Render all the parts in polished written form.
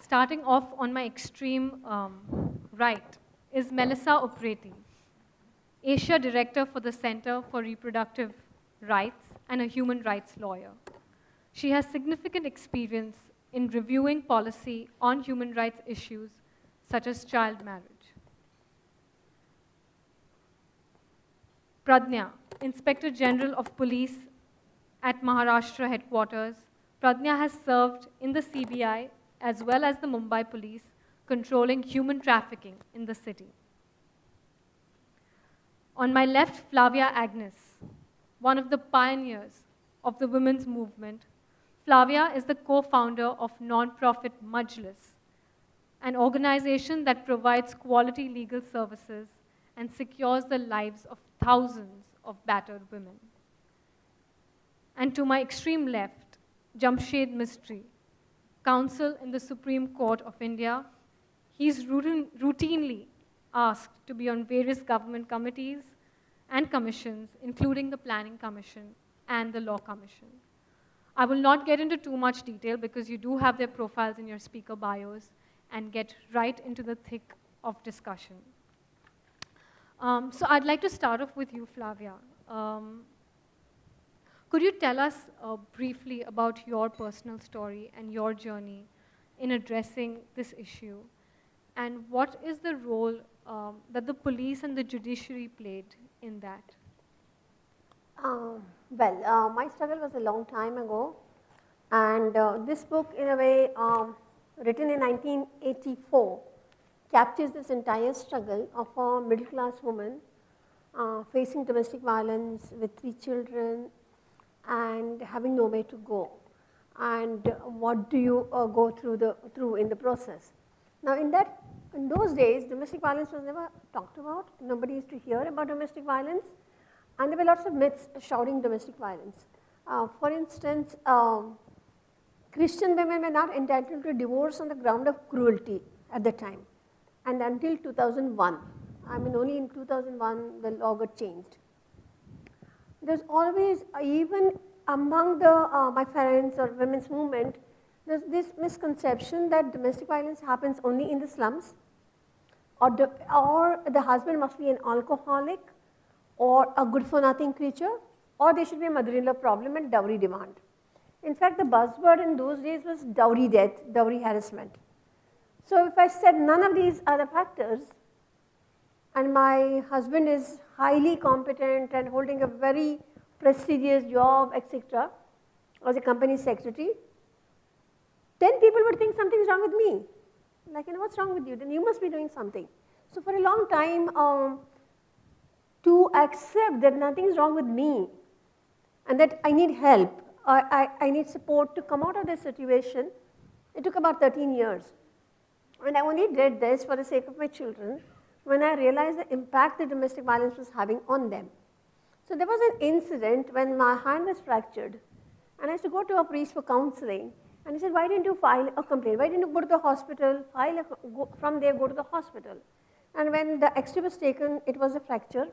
Starting off on my extreme right is Melissa Opreti, Asia Director for the Center for Reproductive Rights and a human rights lawyer. She has significant experience in reviewing policy on human rights issues such as child marriage. Pradnya, Inspector General of Police at Maharashtra headquarters. Pradnya has served in the CBI as well as the Mumbai police, controlling human trafficking in the city. On my left, Flavia Agnes, one of the pioneers of the women's movement. Flavia is the co-founder of non-profit Majlis, an organization that provides quality legal services and secures the lives of thousands of battered women. And to my extreme left, Jamshed Mistry, counsel in the Supreme Court of India. He's routinely asked to be on various government committees and commissions, including the Planning Commission and the Law Commission. I will not get into too much detail because you do have their profiles in your speaker bios and get right into the thick of discussion. So I'd like to start off with you, Flavia. Could you tell us briefly about your personal story and your journey in addressing this issue? And what is the role that the police and the judiciary played in that? My struggle was a long time ago, and this book, in a way, written in 1984, captures this entire struggle of a middle-class woman facing domestic violence with 3 children and having nowhere to go. And what do you go through in the process? Now, in those days, domestic violence was never talked about. Nobody used to hear about domestic violence. And there were lots of myths shouting domestic violence. For instance, Christian women were not entitled to divorce on the ground of cruelty at the time. And until 2001, I mean only in 2001 the law got changed. There's always, even among my parents or women's movement, there's this misconception that domestic violence happens only in the slums, or the husband must be an alcoholic, or a good-for-nothing creature, or there should be a mother-in-law problem and dowry demand. In fact, the buzzword in those days was dowry death, dowry harassment. So if I said none of these are the factors, and my husband is highly competent and holding a very prestigious job, etc., as a company secretary, then people would think something's wrong with me. Like, what's wrong with you? Then you must be doing something. So for a long time, to accept that nothing is wrong with me and that I need help, I need support to come out of this situation, it took about 13 years. And I only did this for the sake of my children when I realized the impact that domestic violence was having on them. So there was an incident when my hand was fractured, and I used to go to a priest for counseling, and he said, why didn't you file a complaint? Why didn't you go to the hospital, from there go to the hospital? And when the X-ray was taken, it was a fracture.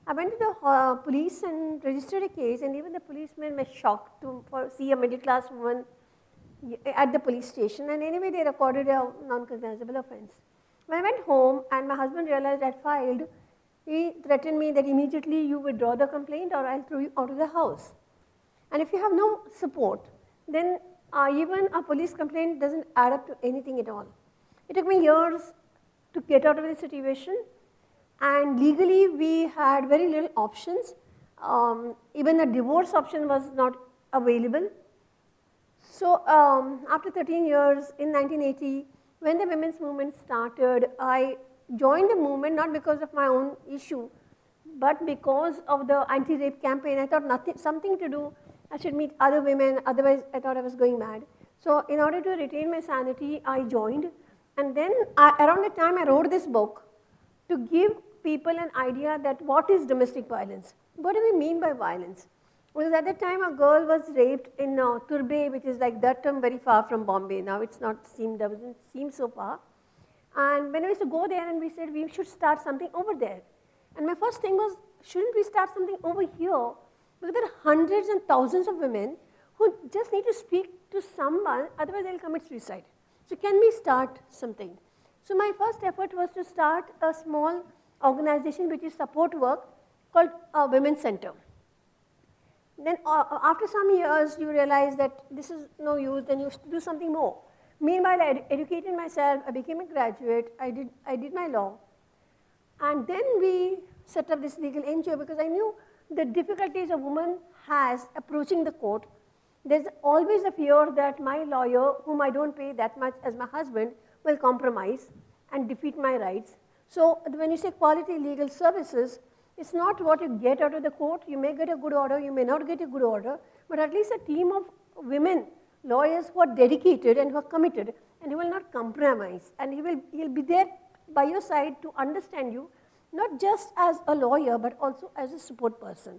I went to the police and registered a case, and even the policemen were shocked to see a middle-class woman at the police station, and anyway they recorded a non-cognizable offense. When I went home and my husband realized I'd filed, he threatened me that immediately you withdraw the complaint or I'll throw you out of the house. And if you have no support, then even a police complaint doesn't add up to anything at all. It took me years to get out of the situation, and legally we had very little options. Even a divorce option was not available. So after 13 years, in 1980, when the women's movement started, I joined the movement not because of my own issue, but because of the anti-rape campaign. I thought something to do, I should meet other women, otherwise I thought I was going mad. So in order to retain my sanity, I joined. And then around the time I wrote this book to give people an idea that what is domestic violence? What do we mean by violence? Because at that time a girl was raped in Turbe, which is like that term very far from Bombay. Now it's not doesn't seem so far. And when I used to go there and we said we should start something over there. And my first thing was, shouldn't we start something over here? Because there are hundreds and thousands of women who just need to speak to someone, otherwise they'll commit suicide. So can we start something? So my first effort was to start a small organization which is support work called Women's Center. Then after some years, you realize that this is no use, then you do something more. Meanwhile, I educated myself, I became a graduate, I did my law. And then we set up this legal NGO because I knew the difficulties a woman has approaching the court. There's always a fear that my lawyer, whom I don't pay that much as my husband, will compromise and defeat my rights. So when you say quality legal services, it's not what you get out of the court. You may get a good order, you may not get a good order, but at least a team of women, lawyers who are dedicated and who are committed, and he will not compromise. And he'll be there by your side to understand you, not just as a lawyer, but also as a support person.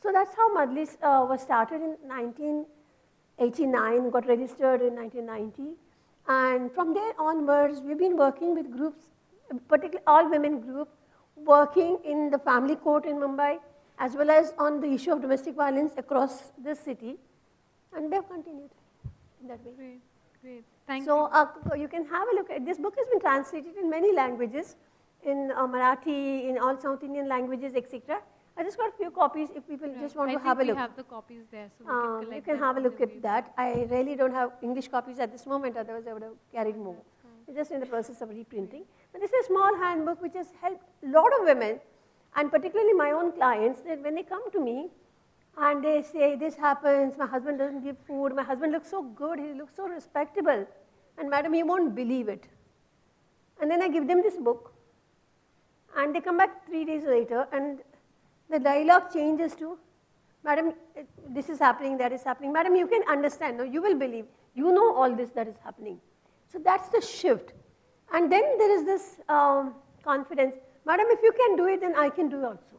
So that's how Majlis was started in 1989, got registered in 1990. And from there onwards, we've been working with groups, particularly all women group, working in the family court in Mumbai, as well as on the issue of domestic violence across this city. And we have continued in that way. Great, great. Thank you. So you can have a look at this book has been translated in many languages, in Marathi, in all South Indian languages, etc. I just got a few copies if people just want to have a look. We have the copies there, so we can collect you can have a look at that. I really don't have English copies at this moment, otherwise I would have carried more. It's just in the process of reprinting. But this is a small handbook which has helped a lot of women, and particularly my own clients, that when they come to me and they say, this happens, my husband doesn't give food, my husband looks so good, he looks so respectable, and madam, you won't believe it. And then I give them this book, and they come back 3 days later, and the dialogue changes to, madam, this is happening, that is happening. Madam, you can understand, no, you will believe, you know all this that is happening. So that's the shift. And then there is this confidence. Madam, if you can do it, then I can do it also.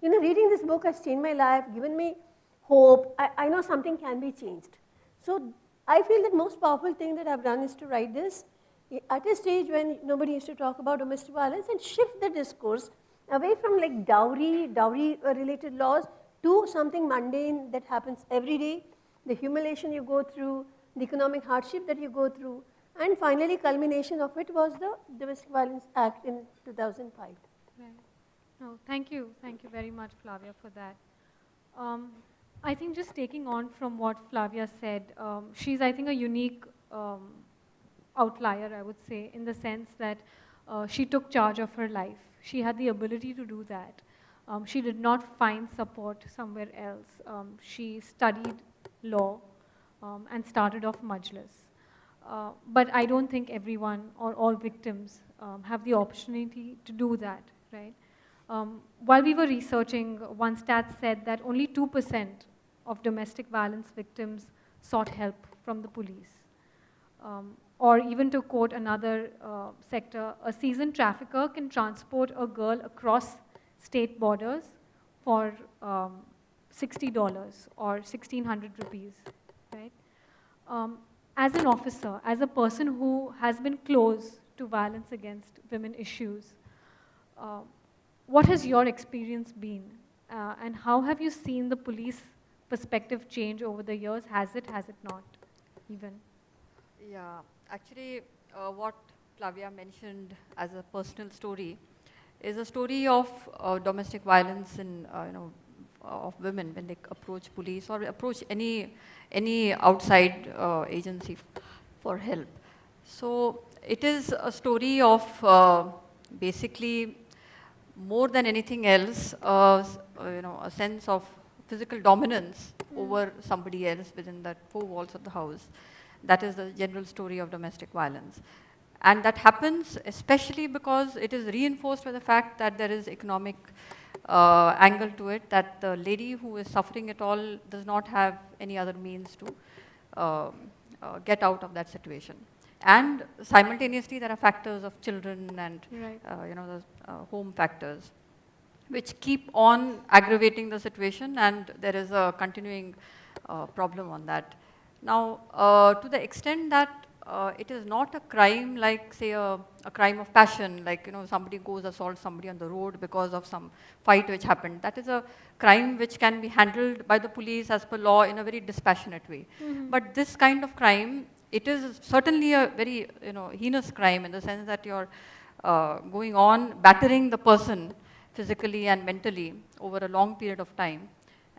You know, reading this book has changed my life, given me hope. I know something can be changed. So I feel that most powerful thing that I've done is to write this at a stage when nobody used to talk about domestic violence and shift the discourse away from like dowry related laws to something mundane that happens every day, the humiliation you go through, the economic hardship that you go through, and finally culmination of it was the Domestic Violence Act in 2005. Right. No, thank you very much, Flavia, for that. I think just taking on from what Flavia said, she's, I think, a unique outlier, I would say, in the sense that she took charge of her life. She had the ability to do that. She did not find support somewhere else. She studied law and started off Majlis. But I don't think everyone or all victims have the opportunity to do that, right? While we were researching, one stat said that only 2% of domestic violence victims sought help from the police. Or even to quote another sector, a seasoned trafficker can transport a girl across state borders for $60 or 1,600 rupees, right? As an officer, as a person who has been close to violence against women issues, what has your experience been? And how have you seen the police perspective change over the years? Has it not even? Yeah, actually what Flavia mentioned as a personal story is a story of domestic violence in, of women when they approach police or approach any outside agency for help. So it is a story of basically more than anything else, a sense of physical dominance over somebody else within the four walls of the house. That is the general story of domestic violence. And that happens especially because it is reinforced by the fact that there is economic angle to it, that the lady who is suffering it all does not have any other means to get out of that situation. And simultaneously, there are factors of children and the home factors, which keep on aggravating the situation, and there is a continuing problem on that. Now, to the extent that it is not a crime like, say, a crime of passion, like, somebody goes assault somebody on the road because of some fight which happened. That is a crime which can be handled by the police as per law in a very dispassionate way. But this kind of crime it is certainly a very heinous crime in the sense that you're going on battering the person physically and mentally over a long period of time,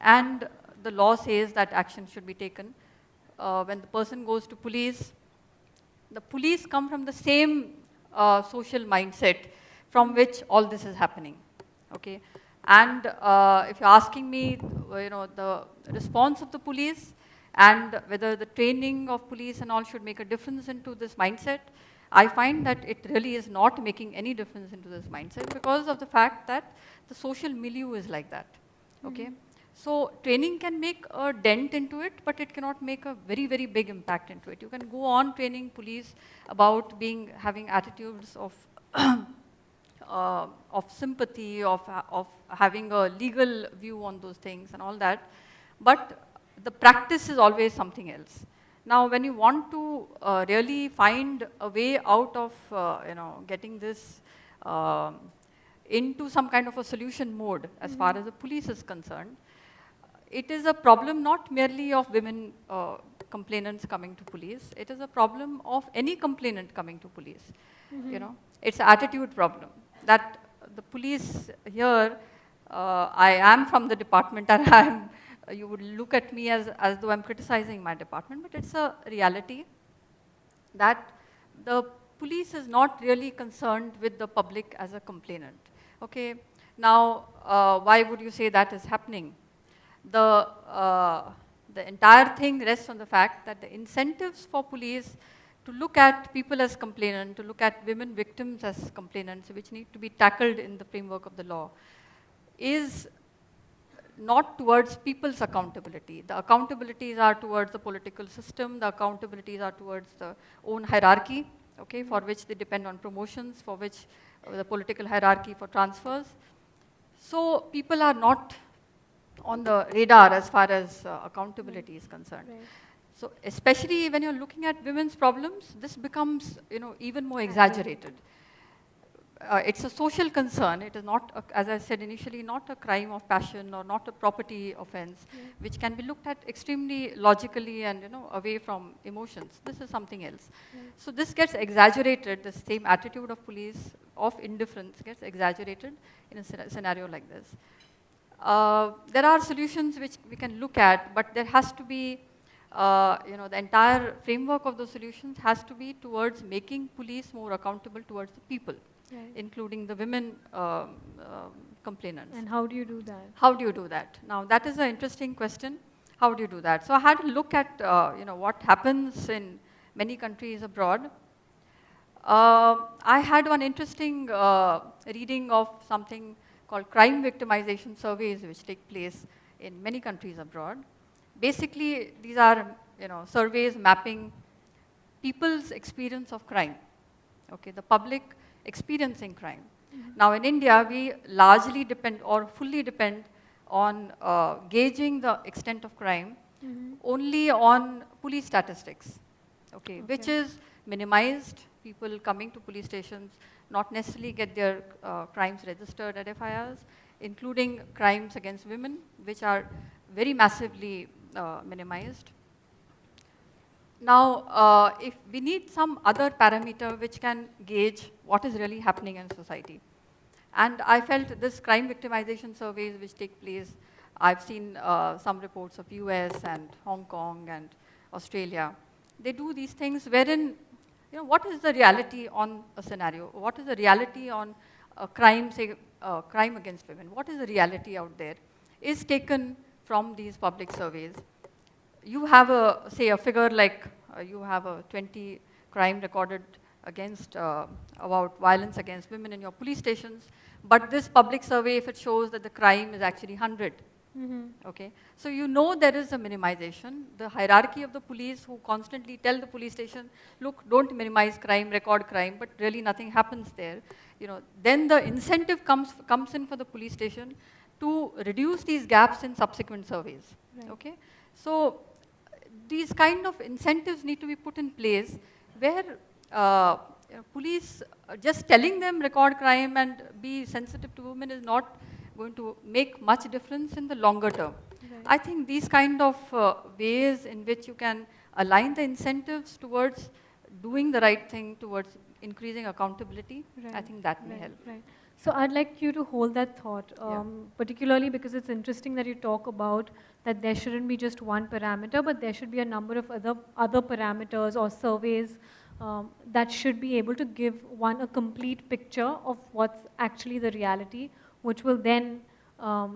and the law says that action should be taken. When the person goes to police, the police come from the same social mindset from which all this is happening. Okay, and if you're asking me, the response of the police and whether the training of police and all should make a difference into this mindset, I find that it really is not making any difference into this mindset because of the fact that the social milieu is like that. Okay. Mm-hmm. So training can make a dent into it, but it cannot make a very, very big impact into it. You can go on training police about having attitudes of of sympathy, of having a legal view on those things and all that, but the practice is always something else. Now, when you want to really find a way out of getting this into some kind of a solution mode as far as the police is concerned, it is a problem not merely of women complainants coming to police. It is a problem of any complainant coming to police. Mm-hmm. It's an attitude problem that the police here, I am from the department and you would look at me as though I'm criticizing my department, but it's a reality that the police is not really concerned with the public as a complainant. Okay, now why would you say that is happening? The entire thing rests on the fact that the incentives for police to look at people as complainants, to look at women victims as complainants, which need to be tackled in the framework of the law, is not towards people's accountability. The accountabilities are towards the political system, the accountabilities are towards the own hierarchy, okay, for which they depend on promotions, for which the political hierarchy for transfers. So people are not on the radar as far as accountability is concerned. Right. So especially when you're looking at women's problems, this becomes even more exaggerated. It's a social concern. It is not, as I said initially, not a crime of passion or not a property offense, which can be looked at extremely logically and away from emotions. This is something else. So this gets exaggerated. The same attitude of police of indifference gets exaggerated in a scenario like this. There are solutions which we can look at, but there has to be, the entire framework of those solutions has to be towards making police more accountable towards the people, right, including the women complainants. And how do you do that? How do you do that? Now, that is an interesting question. How do you do that? So I had to look at, what happens in many countries abroad. I had one interesting reading of something called crime victimization surveys, which take place in many countries abroad. Basically, these are surveys mapping people's experience of crime, okay, the public experiencing crime. Mm-hmm. Now, in India, we largely depend or fully depend on gauging the extent of crime only on police statistics, okay, which is minimized. People coming to police stations not necessarily get their crimes registered at FIRs, including crimes against women, which are very massively minimized. Now, if we need some other parameter which can gauge what is really happening in society. And I felt this crime victimization surveys which take place, I've seen some reports of US and Hong Kong and Australia. They do these things wherein, what is the reality on a scenario? What is the reality on a crime, say, crime against women? What is the reality out there? Is taken from these public surveys. You have say a figure like you have a 20 crime recorded against, about violence against women in your police stations, but this public survey, if it shows that the crime is actually 100, okay? So there is a minimization. The hierarchy of the police who constantly tell the police station, look, don't minimize crime, record crime, but really nothing happens there. Then the incentive comes in for the police station to reduce these gaps in subsequent surveys, right, okay? So these kind of incentives need to be put in place where police, just telling them record crime and be sensitive to women is not going to make much difference in the longer term. Right. I think these kind of ways in which you can align the incentives towards doing the right thing, towards increasing accountability, I Right, think that may right, help. right. So I'd like you to hold that thought, Yeah. particularly because it's interesting that you talk about that there shouldn't be just one parameter, but there should be a number of other parameters or surveys that should be able to give one a complete picture of what's actually the reality, which will then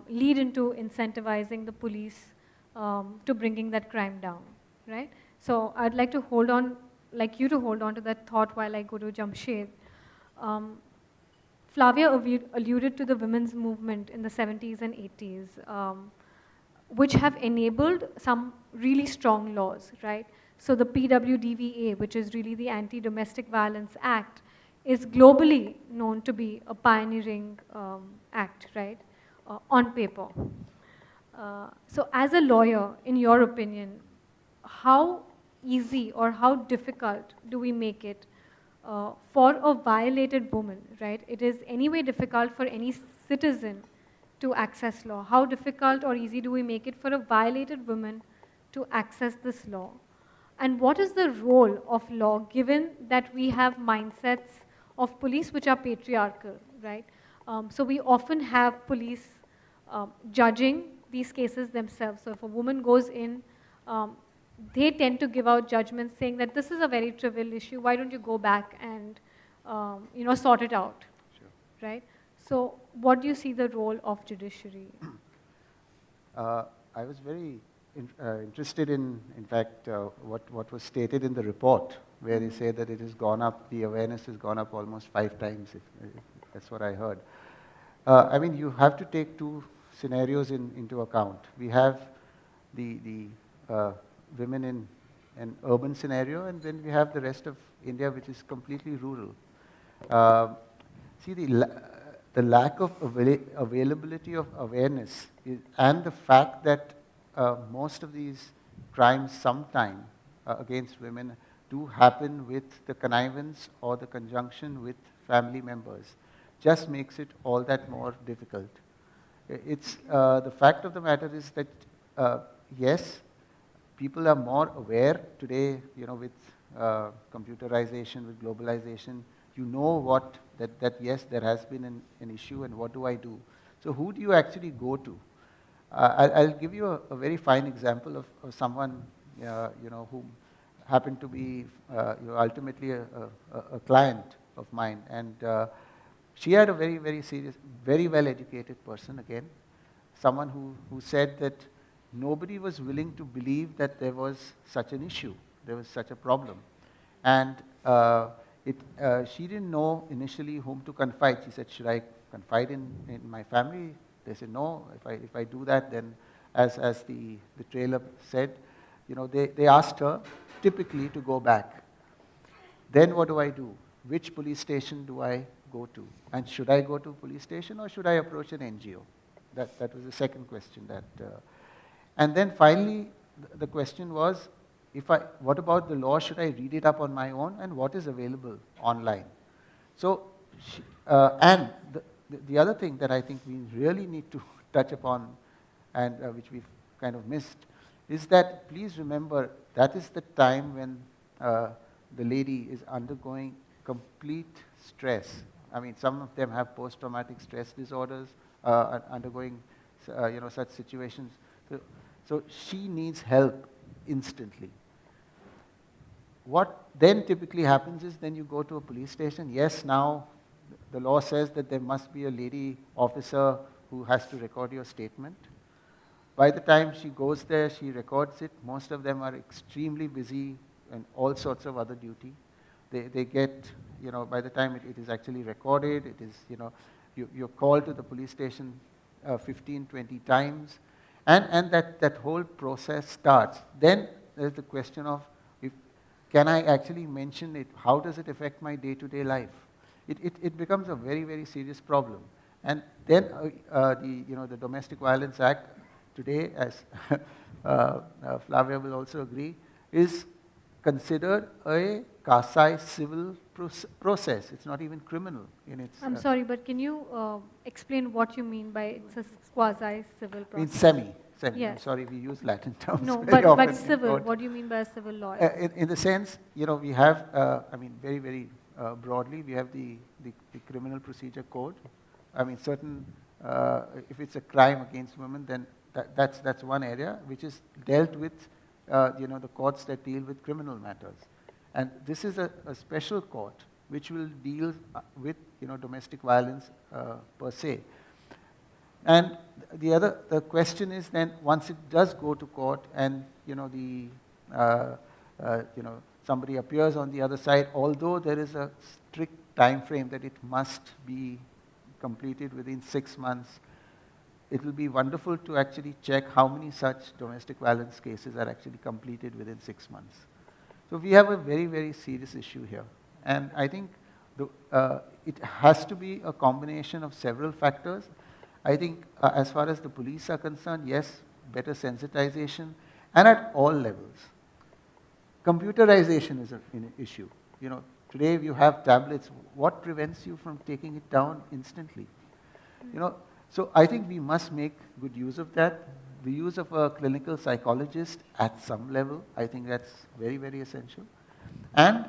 lead into incentivizing the police to bringing that crime down, right? So I'd like to like you to hold on to that thought while I go to Jamshed. Um, Flavia alluded to the women's movement in the 70s and 80s, which have enabled some really strong laws, right? So the PWDVA, which is really the Anti-Domestic Violence Act, is globally known to be a pioneering act, right, on paper. So as a lawyer, in your opinion, how easy or how difficult do we make it for a violated woman, right? It is anyway difficult for any citizen to access law. How difficult or easy do we make it for a violated woman to access this law? And what is the role of law given that we have mindsets of police which are patriarchal, right? So we often have police judging these cases themselves. So if a woman goes in, um, they tend to give out judgments saying that this is a very trivial issue, why don't you go back and sort it out, Sure. right? So what do you see the role of judiciary? I was very interested in fact, what was stated in the report, where they say that it has gone up, the awareness has gone up almost 5 times, if that's what I heard. I mean, you have to take two scenarios into account. We have the women in an urban scenario, and then we have the rest of India, which is completely rural. See, the lack of availability of awareness and the fact that most of these crimes sometime against women do happen with the connivance or the conjunction with family members just makes it all that more difficult. It's the fact of the matter is that yes, people are more aware today, with computerization, with globalization. You know that yes, there has been an issue, and what do I do? So who do you actually go to? I'll give you a very fine example of someone, who happened to be, ultimately a client of mine, and she had a very, very serious, very well-educated person again, someone who said that nobody was willing to believe that there was such an issue, there was such a problem. And she didn't know initially whom to confide. She said, should I confide in my family? They said, no, if I do that, then as the trailer said, they asked her typically to go back. Then what do I do? Which police station do I go to? And should I go to a police station or should I approach an NGO? That was the second question. And then finally, the question was, what about the law? Should I read it up on my own? And what is available online? So, and the other thing that I think we really need to touch upon, and which we've kind of missed, is that please remember that is the time when the lady is undergoing complete stress. I mean, some of them have post-traumatic stress disorders, undergoing such situations. So she needs help instantly. What then typically happens is then you go to a police station. Yes, now the law says that there must be a lady officer who has to record your statement. By the time she goes there, she records it. Most of them are extremely busy and all sorts of other duty. They get, by the time it is actually recorded, it is, you're called to the police station 15, 20 times. And that whole process starts. Then there's the question of, can I actually mention it? How does it affect my day-to-day life? It becomes a very, very serious problem. And then the Domestic Violence Act today, as Flavia will also agree, is considered a quasi civil process. It's not even criminal in its. I'm sorry, but can you explain what you mean by it's a quasi-civil process? Means understanding. I'm Yes. sorry, we use Latin terms No, very often. but in civil, court. what do you mean by a civil lawyer? In the sense, we have, I mean, very, very broadly, we have the Criminal Procedure Code. I mean, certain, if it's a crime against women, then that's one area which is dealt with, the courts that deal with criminal matters. And this is a special court which will deal with, domestic violence per se. And the question is then, once it does go to court and, somebody appears on the other side, although there is a strict time frame that it must be completed within 6 months, it will be wonderful to actually check how many such domestic violence cases are actually completed within 6 months. So we have a very, very serious issue here. And I think it has to be a combination of several factors. I think as far as the police are concerned, yes, better sensitization, and at all levels. Computerization is an issue. Today you have tablets. What prevents you from taking it down instantly? So I think we must make good use of that. The use of a clinical psychologist at some level, I think that's very, very essential. And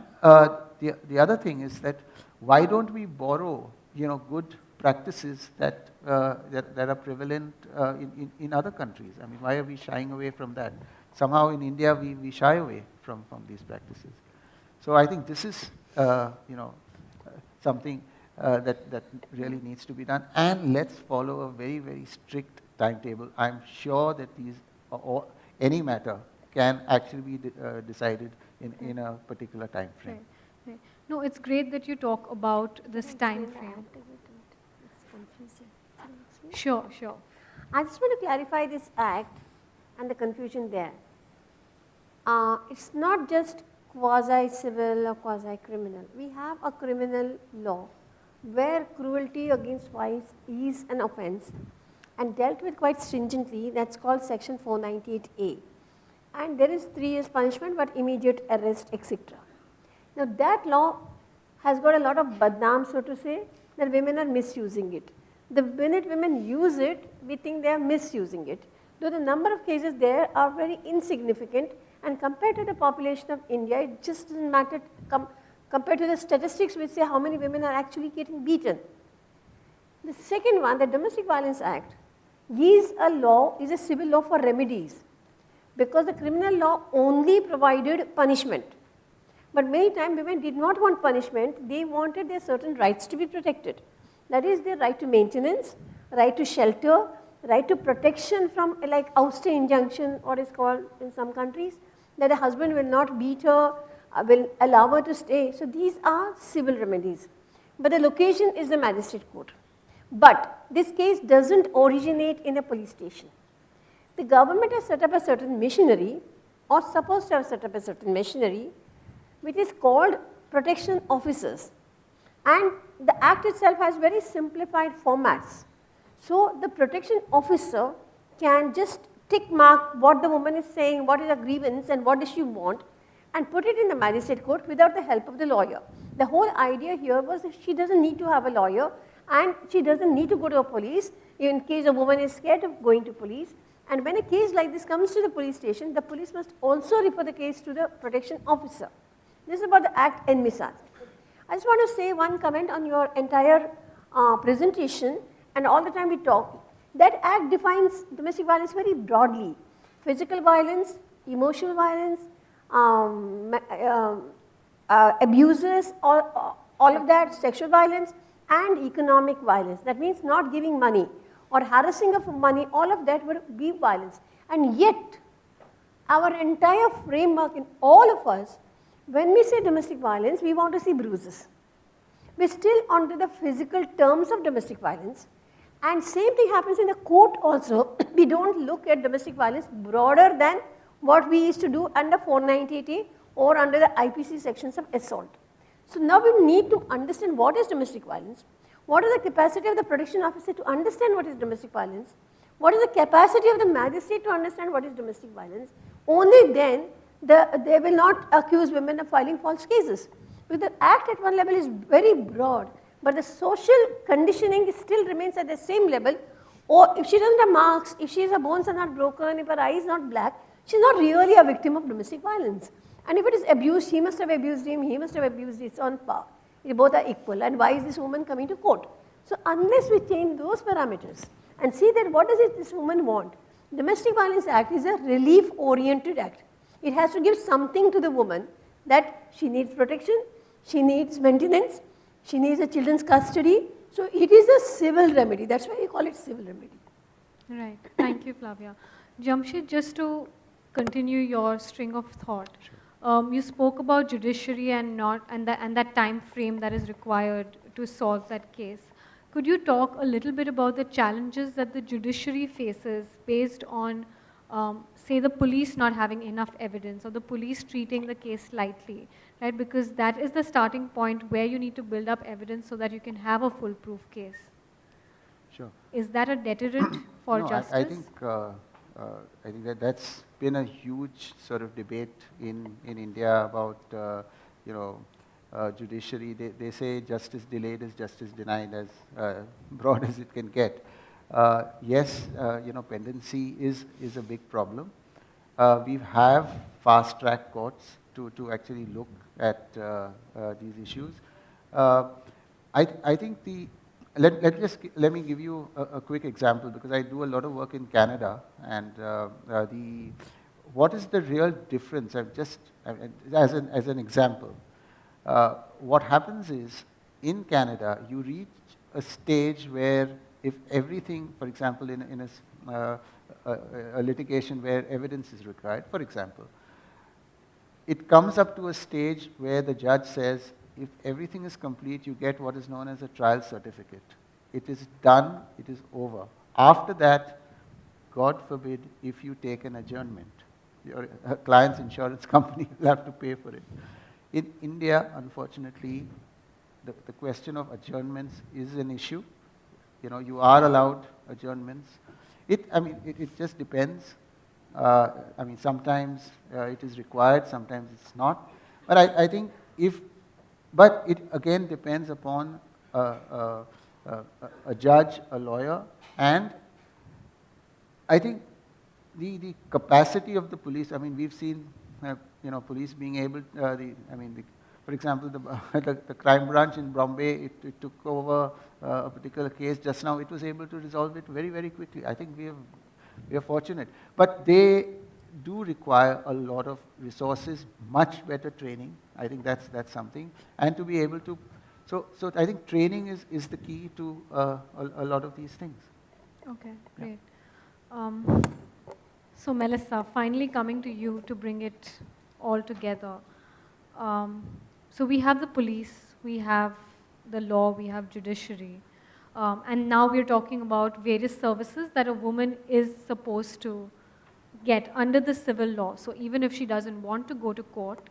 the other thing is that why don't we borrow, good practices that are prevalent in other countries? I mean, why are we shying away from that? Somehow in India we shy away from these practices. So I think this is something that really needs to be done. And let's follow a very, very strict timetable. I'm sure that any matter can actually be decided in a particular time frame. Right. No, it's great that you talk about this time frame. It's confusing. Sure. I just want to clarify this act and the confusion there. It's not just quasi-civil or quasi-criminal. We have a criminal law where cruelty against wives is an offense and dealt with quite stringently. That's called Section 498A. And there is 3 years punishment but immediate arrest, etc. Now that law has got a lot of badnaam, so to say, that women are misusing it. The minute women use it, we think they are misusing it. Though the number of cases there are very insignificant, and compared to the population of India, it just doesn't matter compared to the statistics which say how many women are actually getting beaten. The second one, the Domestic Violence Act, is a civil law for remedies, because the criminal law only provided punishment. But many times women did not want punishment, they wanted their certain rights to be protected. That is their right to maintenance, right to shelter, right to protection from like ouster injunction, what is called in some countries, that a husband will not beat her, will allow her to stay. So these are civil remedies. But the location is the magistrate court. But this case doesn't originate in a police station. The government has set up a certain machinery, or supposed to have set up a certain machinery, which is called protection officers. And the act itself has very simplified formats. So the protection officer can just tick mark what the woman is saying, what is her grievance and what does she want, and put it in the magistrate court without the help of the lawyer. The whole idea here was that she doesn't need to have a lawyer and she doesn't need to go to a police in case a woman is scared of going to police. And when a case like this comes to the police station, the police must also refer the case to the protection officer. This is about the act en message. I just want to say one comment on your entire presentation, and all the time we talk. That act defines domestic violence very broadly. Physical violence, emotional violence, abuses, all of that, sexual violence, and economic violence. That means not giving money or harassing of money, all of that would be violence. And yet, our entire framework in all of us, when we say domestic violence, we want to see bruises. We're still onto the physical terms of domestic violence. And same thing happens in the court also. We don't look at domestic violence broader than what we used to do under 498A or under the IPC sections of assault. So now we need to understand what is domestic violence, what is the capacity of the protection officer to understand what is domestic violence, what is the capacity of the magistrate to understand what is domestic violence. Only then they will not accuse women of filing false cases. Because the act at one level is very broad, but the social conditioning still remains at the same level. Or if she doesn't have marks, if her bones are not broken, if her eye is not black, she's not really a victim of domestic violence. And if it is abuse, she must have abused him, he must have abused it, it's on par. Both are equal. And why is this woman coming to court? So unless we change those parameters and see that what does this woman want? Domestic Violence Act is a relief-oriented act. It has to give something to the woman that she needs protection, she needs maintenance, she needs a children's custody. So it is a civil remedy. That's why we call it civil remedy. Right. Thank you, Flavia. Jamshid, just to continue your string of thought, you spoke about judiciary and that time frame that is required to solve that case. Could you talk a little bit about the challenges that the judiciary faces based on, say, the police not having enough evidence or the police treating the case lightly, right? Because that is the starting point where you need to build up evidence so that you can have a foolproof case. Sure. Is that a deterrent for No, justice? I think that's been a huge sort of debate in India about judiciary. They say justice delayed is justice denied, as broad as it can get. Yes, pendency is a big problem. We have fast track courts to actually look at these issues. I think let me give you a quick example, because I do a lot of work in Canada, and what is the real difference? As an example, what happens is in Canada you reach a stage where if everything, for example, in a litigation where evidence is required, for example, it comes up to a stage where the judge says, if everything is complete, you get what is known as a trial certificate. It is done, it is over. After that, God forbid, if you take an adjournment, your client's insurance company will have to pay for it. In India, unfortunately, the question of adjournments is an issue. You are allowed adjournments. It just depends. Sometimes it is required, sometimes it's not. But I think but it again depends upon a judge, a lawyer, and I think the capacity of the police. We've seen police being able. For example, the crime branch in Bombay, it took over a particular case just now. It was able to resolve it very, very quickly. I think we are fortunate, but they do require a lot of resources, much better training. I think that's something, and to be able to. So I think training is the key to a lot of these things. Okay, great. So Melissa, finally coming to you to bring it all together. So we have the police, we have the law, we have judiciary, and now we're talking about various services that a woman is supposed to get under the civil law. So even if she doesn't want to go to court,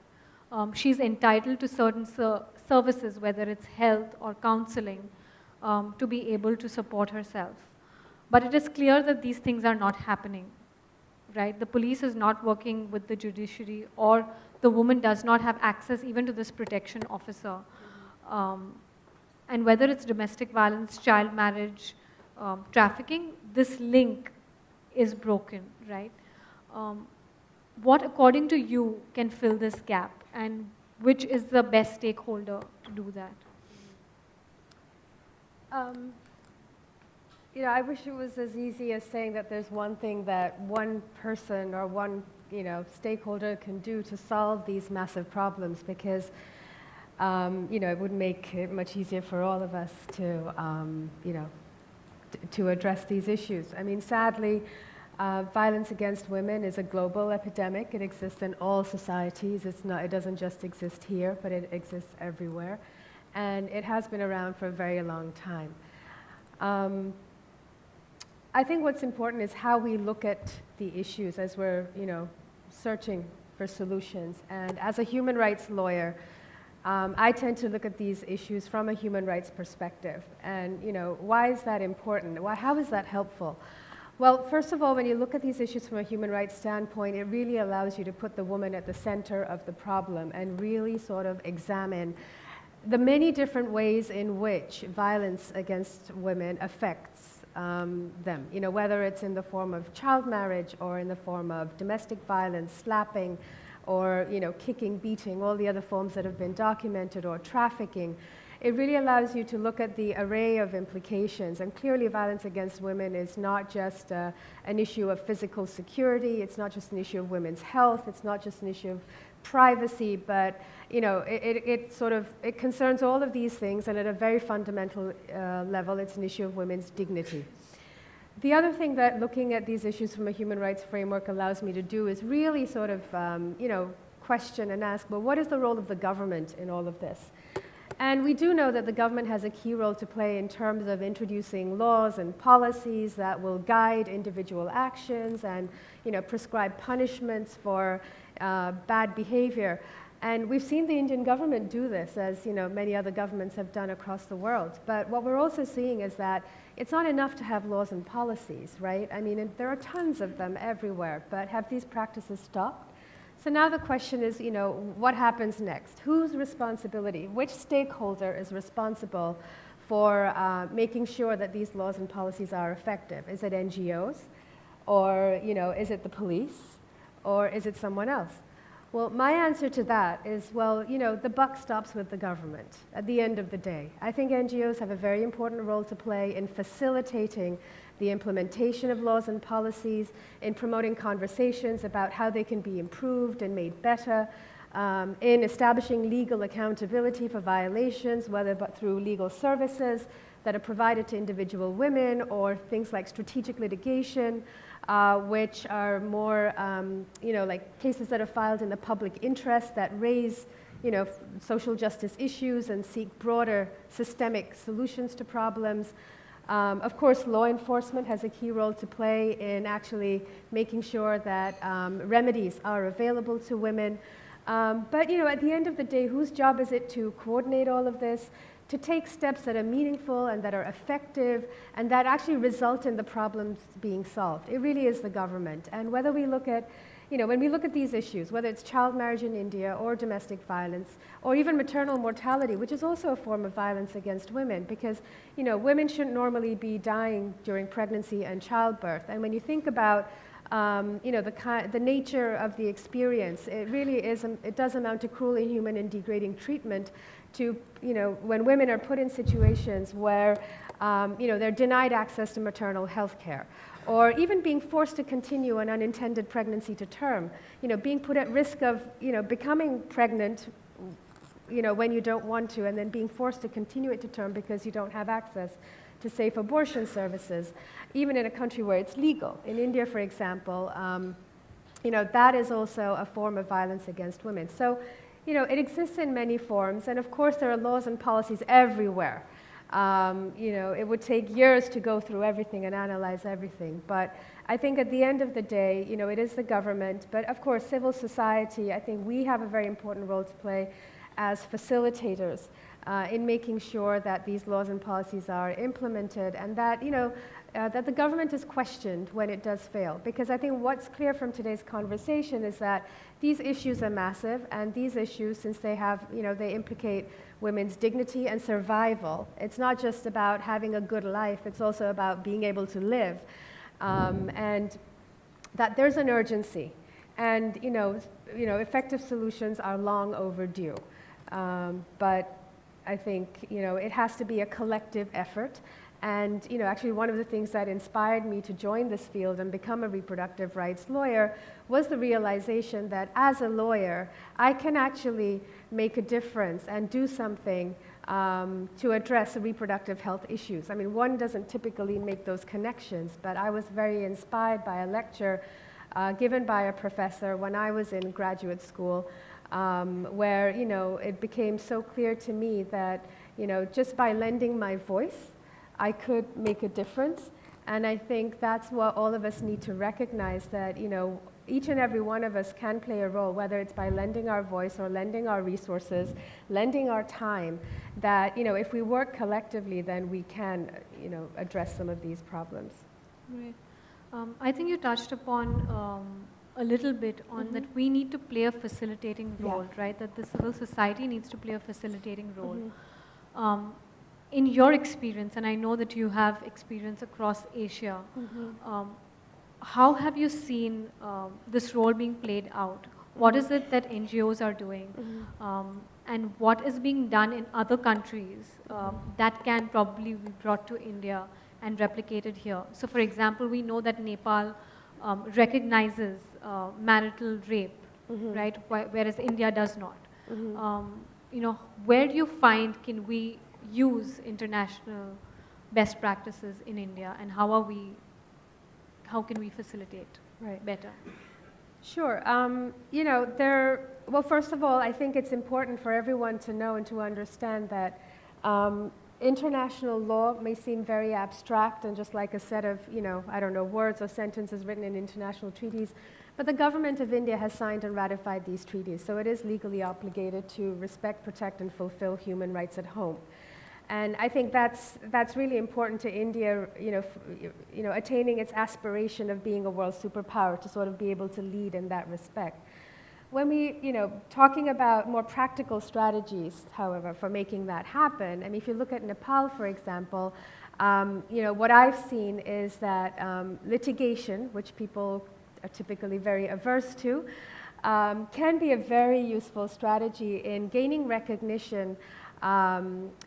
she's entitled to certain services, whether it's health or counseling, to be able to support herself. But it is clear that these things are not happening, right? The police is not working with the judiciary, or the woman does not have access even to this protection officer. And whether it's domestic violence, child marriage, trafficking, this link is broken, right? What, according to you, can fill this gap, and which is the best stakeholder to do that? I wish it was as easy as saying that there's one thing that one person or one stakeholder can do to solve these massive problems, because it would make it much easier for all of us to address these issues. Sadly, violence against women is a global epidemic. It exists in all societies. It doesn't just exist here, but it exists everywhere. And it has been around for a very long time. I think what's important is how we look at the issues as we're, searching for solutions. And as a human rights lawyer, I tend to look at these issues from a human rights perspective. And, why is that important? How is that helpful? Well, first of all, when you look at these issues from a human rights standpoint, it really allows you to put the woman at the center of the problem and really sort of examine the many different ways in which violence against women affects them, whether it's in the form of child marriage or in the form of domestic violence, slapping, or kicking, beating, all the other forms that have been documented, or trafficking. It really allows you to look at the array of implications. And clearly violence against women is not just an issue of physical security, it's not just an issue of women's health, it's not just an issue of privacy, but it concerns all of these things, and at a very fundamental level, it's an issue of women's dignity. The other thing that looking at these issues from a human rights framework allows me to do is really sort of, question and ask, well, what is the role of the government in all of this? And we do know that the government has a key role to play in terms of introducing laws and policies that will guide individual actions and, prescribe punishments for bad behavior. And we've seen the Indian government do this, as many other governments have done across the world. But what we're also seeing is that it's not enough to have laws and policies, right? I mean, there are tons of them everywhere, but have these practices stopped? So now the question is, what happens next? Whose responsibility? Which stakeholder is responsible for making sure that these laws and policies are effective? Is it NGOs? Or, is it the police? Or is it someone else? Well, my answer to that is, well, the buck stops with the government at the end of the day. I think NGOs have a very important role to play in facilitating the implementation of laws and policies, in promoting conversations about how they can be improved and made better, in establishing legal accountability for violations, whether through legal services that are provided to individual women, or things like strategic litigation, which are more, like cases that are filed in the public interest that raise, social justice issues and seek broader systemic solutions to problems. Of course, law enforcement has a key role to play in actually making sure that remedies are available to women. But at the end of the day, whose job is it to coordinate all of this, to take steps that are meaningful and that are effective and that actually result in the problems being solved? It really is the government. And whether we look at, when we look at these issues, whether it's child marriage in India or domestic violence, or even maternal mortality, which is also a form of violence against women, because women shouldn't normally be dying during pregnancy and childbirth. And when you think about the nature of the experience, it really is, it does amount to cruel, inhuman, and degrading treatment to, when women are put in situations where, they're denied access to maternal health care, or even being forced to continue an unintended pregnancy to term, being put at risk of, becoming pregnant, when you don't want to, and then being forced to continue it to term because you don't have access to safe abortion services, even in a country where it's legal. In India, for example, that is also a form of violence against women. So, it exists in many forms, and of course there are laws and policies everywhere. It would take years to go through everything and analyze everything, but I think at the end of the day, it is the government, but of course civil society, I think we have a very important role to play as facilitators in making sure that these laws and policies are implemented, and that, that the government is questioned when it does fail. Because I think what's clear from today's conversation is that these issues are massive, and these issues, since they have, they implicate women's dignity and survival. It's not just about having a good life, it's also about being able to live. And that there's an urgency. And, effective solutions are long overdue. But I think, it has to be a collective effort. And, actually one of the things that inspired me to join this field and become a reproductive rights lawyer was the realization that as a lawyer, I can actually make a difference and do something to address reproductive health issues. I mean, one doesn't typically make those connections, but I was very inspired by a lecture given by a professor when I was in graduate school, where, it became so clear to me that, just by lending my voice, I could make a difference. And I think that's what all of us need to recognize, that, each and every one of us can play a role, whether it's by lending our voice or lending our resources, lending our time, that, if we work collectively, then we can, address some of these problems. Right. I think you touched upon a little bit on that we need to play a facilitating role, right? That the civil society needs to play a facilitating role. in your experience, and I know that you have experience across Asia, how have you seen this role being played out? What is it that NGOs are doing? And what is being done in other countries that can probably be brought to India and replicated here? So for example, we know that Nepal recognizes marital rape, right? Whereas India does not. You know, where do you find can we use international best practices in India, and how can we facilitate better? Sure. You know, well, first of all, I think it's important for everyone to know and to understand that international law may seem very abstract and just like a set of, you know, I don't know, words or sentences written in international treaties, but the government of India has signed and ratified these treaties, so it is legally obligated to respect, protect, and fulfill human rights at home. And I think that's really important to India, you know, attaining its aspiration of being a world superpower, to sort of be able to lead in that respect. When we, you know, talking about more practical strategies, however, for making that happen, I mean, if you look at Nepal, for example, you know, what I've seen is that litigation, which people are typically very averse to, can be a very useful strategy in gaining recognition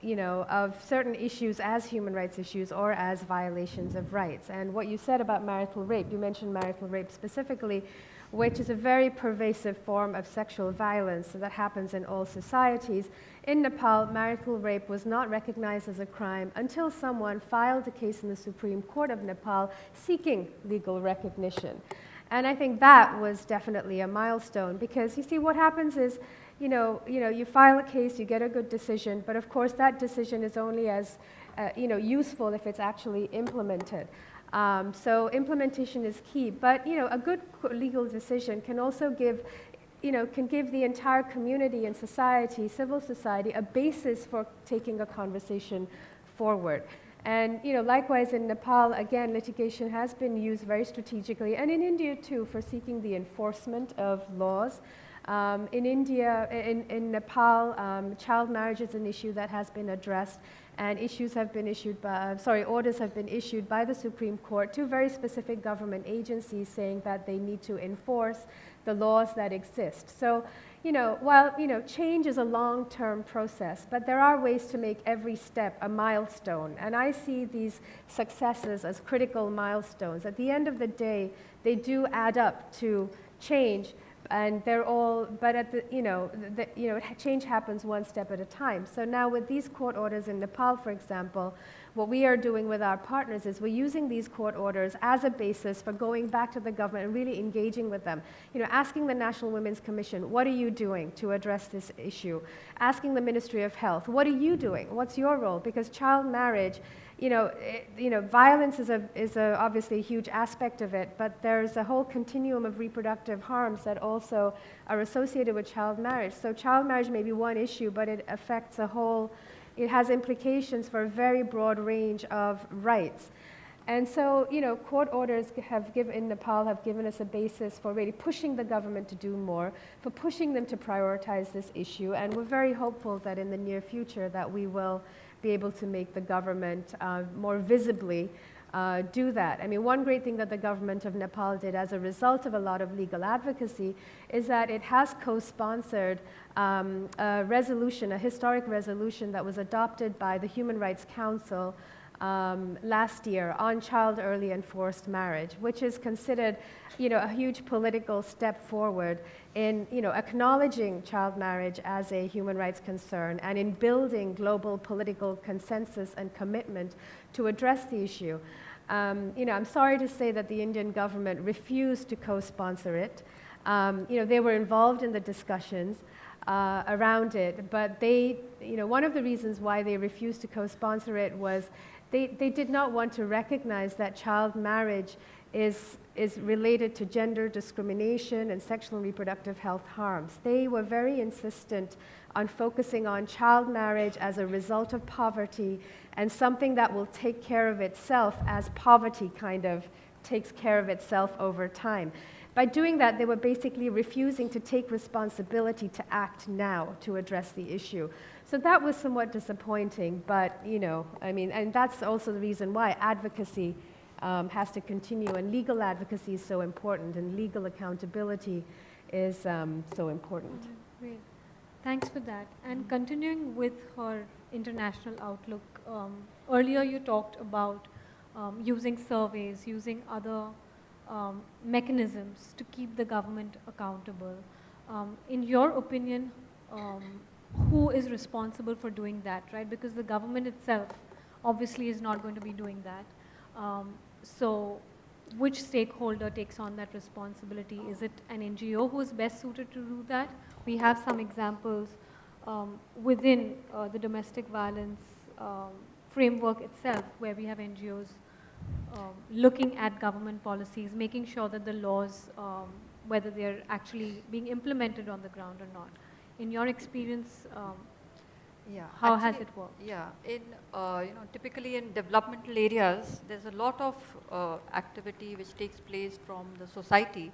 you know, of certain issues as human rights issues or as violations of rights. And what you said about marital rape, you mentioned marital rape specifically, which is a very pervasive form of sexual violence that happens in all societies. In Nepal, marital rape was not recognized as a crime until someone filed a case in the Supreme Court of Nepal seeking legal recognition. And I think that was definitely a milestone, because you see what happens is, you file a case, you get a good decision, but of course that decision is only as useful if it's actually implemented. So implementation is key, but a good legal decision can also give the entire community and society, civil society, a basis for taking a conversation forward. And likewise in Nepal, again, litigation has been used very strategically, and in India too, for seeking the enforcement of laws. In Nepal, child marriage is an issue that has been addressed, and orders have been issued by the Supreme Court to very specific government agencies saying that they need to enforce the laws that exist. So, while change is a long-term process, but there are ways to make every step a milestone, and I see these successes as critical milestones. At the end of the day, they do add up to change. And they're all, but at change happens one step at a time. So now with these court orders in Nepal, for example, what we are doing with our partners is we're using these court orders as a basis for going back to the government and really engaging with them. Asking the National Women's Commission, what are you doing to address this issue? Asking the Ministry of Health, what are you doing? What's your role? Because child marriage, violence is obviously a huge aspect of it, but there's a whole continuum of reproductive harms that also are associated with child marriage. So child marriage may be one issue, but it affects it has implications for a very broad range of rights. And so, court orders in Nepal have given us a basis for really pushing the government to do more, for pushing them to prioritize this issue, and we're very hopeful that in the near future that we will be able to make the government more visibly do that. I mean, one great thing that the government of Nepal did as a result of a lot of legal advocacy is that it has co-sponsored a resolution, a historic resolution that was adopted by the Human Rights Council last year on child early and forced marriage, which is considered, a huge political step forward in, acknowledging child marriage as a human rights concern and in building global political consensus and commitment to address the issue. I'm sorry to say that the Indian government refused to co-sponsor it. They were involved in the discussions around it, but one of the reasons why they refused to co-sponsor it was they did not want to recognize that child marriage is related to gender discrimination and sexual and reproductive health harms. They were very insistent on focusing on child marriage as a result of poverty and something that will take care of itself as poverty kind of takes care of itself over time. By doing that, they were basically refusing to take responsibility to act now to address the issue. So that was somewhat disappointing, but you know, I mean, and that's also the reason why advocacy has to continue, and legal advocacy is so important, and legal accountability is so important. Great. Thanks for that. And continuing with her international outlook, earlier you talked about using surveys, using other mechanisms to keep the government accountable. In your opinion, who is responsible for doing that, right? Because the government itself obviously is not going to be doing that. So which stakeholder takes on that responsibility? Is it an NGO who is best suited to do that? We have some examples within the domestic violence framework itself where we have NGOs looking at government policies, making sure that the laws, whether they're actually being implemented on the ground or not. In your experience, how has it worked? Yeah, in typically in developmental areas, there's a lot of activity which takes place from the society,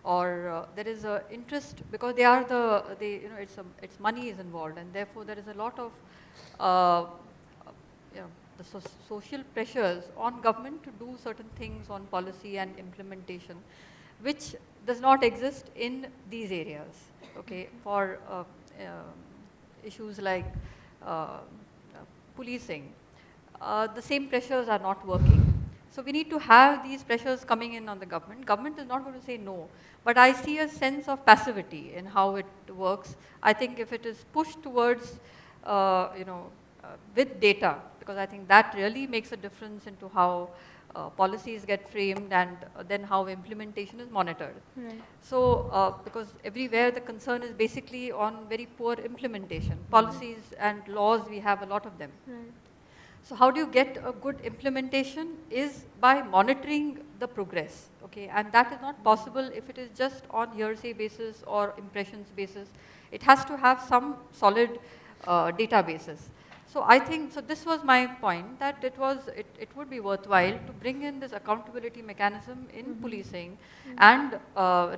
or there is a interest because it's money is involved, and therefore there is a lot of the social pressures on government to do certain things on policy and implementation, which does not exist in these areas. Okay, for issues like policing, the same pressures are not working. So we need to have these pressures coming in on the government. Government is not going to say no, but I see a sense of passivity in how it works. I think if it is pushed towards, with data, because I think that really makes a difference into how policies get framed and then how implementation is monitored. Right. So, because everywhere the concern is basically on very poor implementation. Policies and laws, we have a lot of them. Right. So how do you get a good implementation is by monitoring the progress, okay? And that is not possible if it is just on hearsay basis or impressions basis. It has to have some solid databases. So I think, so this was my point, that it would be worthwhile to bring in this accountability mechanism in policing and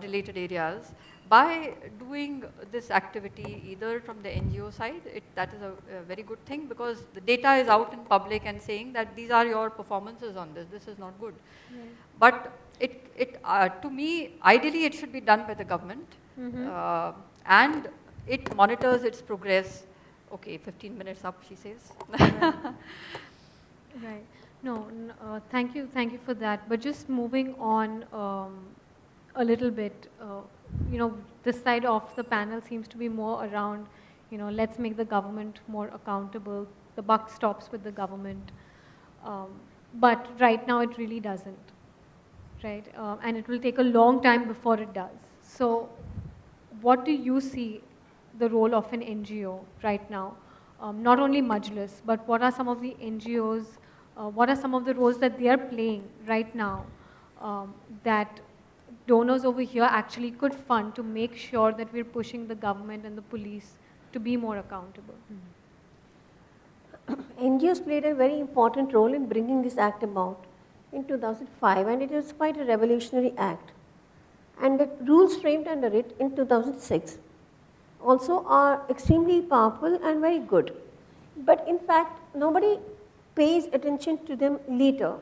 related areas by doing this activity either from the NGO side. That is a very good thing, because the data is out in public and saying that these are your performances on this is not good. Right. But to me, ideally it should be done by the government, and it monitors its progress. Okay, 15 minutes up, she says. Right. No, thank you for that. But just moving on a little bit, this side of the panel seems to be more around, let's make the government more accountable. The buck stops with the government. But right now it really doesn't, right? And it will take a long time before it does. So what do you see the role of an NGO right now? Not only Majlis, but what are some of the NGOs, what are some of the roles that they are playing right now that donors over here actually could fund to make sure that we're pushing the government and the police to be more accountable? NGOs played a very important role in bringing this act about in 2005, and it was quite a revolutionary act. And the rules framed under it in 2006 also are extremely powerful and very good. But in fact, nobody pays attention to them later.